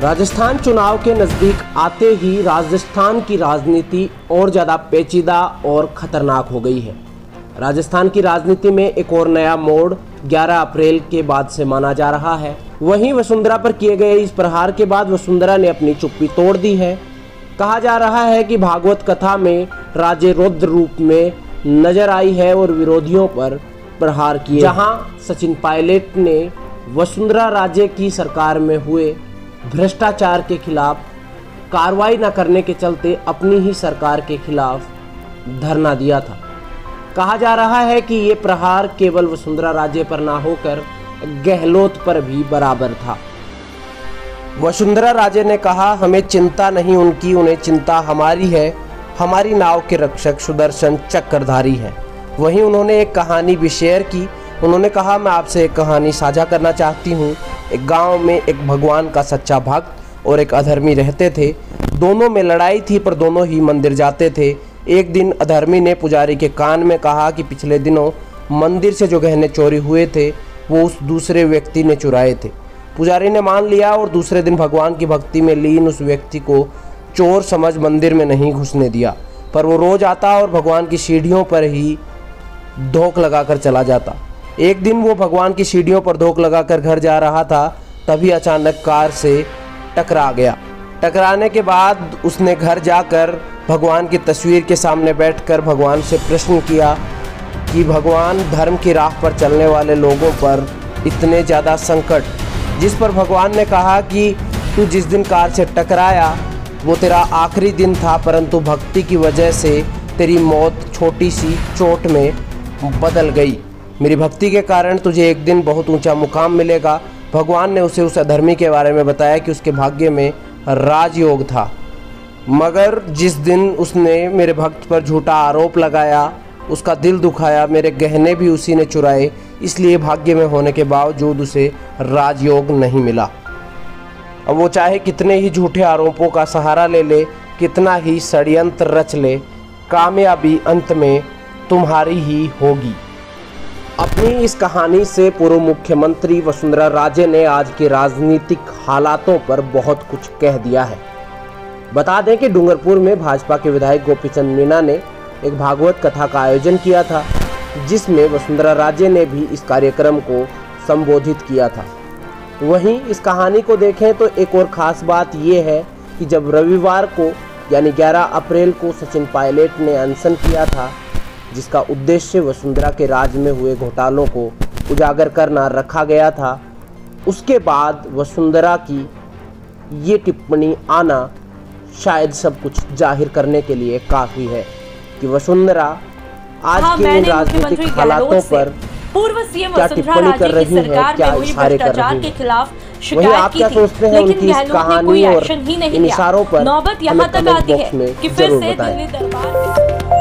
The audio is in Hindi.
राजस्थान चुनाव के नज़दीक आते ही राजस्थान की राजनीति और ज़्यादा पेचीदा और ख़तरनाक हो गई है। राजस्थान की राजनीति में एक और नया मोड़ 11 अप्रैल के बाद से माना जा रहा है। वहीं वसुंधरा पर किए गए इस प्रहार के बाद वसुंधरा ने अपनी चुप्पी तोड़ दी है। कहा जा रहा है कि भागवत कथा में राजे रौद्र रूप में नजर आई है और विरोधियों पर प्रहार किए। जहां सचिन पायलट ने वसुंधरा राजे की सरकार में हुए भ्रष्टाचार के खिलाफ कार्रवाई न करने के चलते अपनी ही सरकार के खिलाफ धरना दिया था। कहा जा रहा है कि ये प्रहार केवल वसुंधरा राजे पर ना होकर गहलोत पर भी बराबर था। वसुंधरा राजे ने कहा, हमें चिंता नहीं उनकी, उन्हें चिंता हमारी है। हमारी नाव के रक्षक सुदर्शन चक्रधारी हैं। वहीं उन्होंने एक कहानी भी शेयर की। उन्होंने कहा, मैं आपसे एक कहानी साझा करना चाहती हूँ। एक गांव में एक भगवान का सच्चा भक्त और एक अधर्मी रहते थे। दोनों में लड़ाई थी पर दोनों ही मंदिर जाते थे। एक दिन अधर्मी ने पुजारी के कान में कहा कि पिछले दिनों मंदिर से जो गहने चोरी हुए थे वो उस दूसरे व्यक्ति ने चुराए थे। पुजारी ने मान लिया और दूसरे दिन भगवान की भक्ति में लीन उस व्यक्ति को चोर समझ मंदिर में नहीं घुसने दिया, पर वो रोज आता और भगवान की सीढ़ियों पर ही धोख लगाकर चला जाता। एक दिन वो भगवान की सीढ़ियों पर धोख लगाकर घर जा रहा था, तभी अचानक कार से टकरा गया। टकराने के बाद उसने घर जाकर भगवान की तस्वीर के सामने बैठकर भगवान से प्रश्न किया कि भगवान, धर्म की राह पर चलने वाले लोगों पर इतने ज़्यादा संकट, जिस पर भगवान ने कहा कि तू जिस दिन कार से टकराया वो तेरा आखिरी दिन था, परंतु भक्ति की वजह से तेरी मौत छोटी सी चोट में बदल गई। मेरी भक्ति के कारण तुझे एक दिन बहुत ऊंचा मुकाम मिलेगा। भगवान ने उसे उस अधर्मी के बारे में बताया कि उसके भाग्य में राजयोग था, मगर जिस दिन उसने मेरे भक्त पर झूठा आरोप लगाया, उसका दिल दुखाया, मेरे गहने भी उसी ने चुराए, इसलिए भाग्य में होने के बावजूद उसे राजयोग नहीं मिला। अब वो चाहे कितने ही झूठे आरोपों का सहारा ले ले, कितना ही षड्यंत्र रच ले, कामयाबी अंत में तुम्हारी ही होगी। अपनी इस कहानी से पूर्व मुख्यमंत्री वसुंधरा राजे ने आज के राजनीतिक हालातों पर बहुत कुछ कह दिया है। बता दें कि डूंगरपुर में भाजपा के विधायक गोपीचंद मीणा ने एक भागवत कथा का आयोजन किया था, जिसमें वसुंधरा राजे ने भी इस कार्यक्रम को संबोधित किया था। वहीं इस कहानी को देखें तो एक और ख़ास बात यह है कि जब रविवार को यानी 11 अप्रैल को सचिन पायलट ने अनशन किया था, जिसका उद्देश्य वसुंधरा के राज में हुए घोटालों को उजागर करना रखा गया था, उसके बाद वसुंधरा की ये टिप्पणी आना शायद सब कुछ जाहिर करने के लिए काफ़ी है कि वसुंधरा आज के इन राजनीतिक हालातों पर पूर्व सीएम क्या वसुंधरा टिप्पणी कर राजे की रही है, क्या इशारे कर रही के है। खिलाफ वही शिकायत आप की क्या थी, सोचते हैं लेकिन उनकी इस गहलोत ने कहानी कोई और एक्शन ही नहीं इन लिया। इशारों पर नौबत यहाँ हमें तक कमेंट आती बॉक्स है में कि फिर जरूर से बताएं। दिल्ली दरबार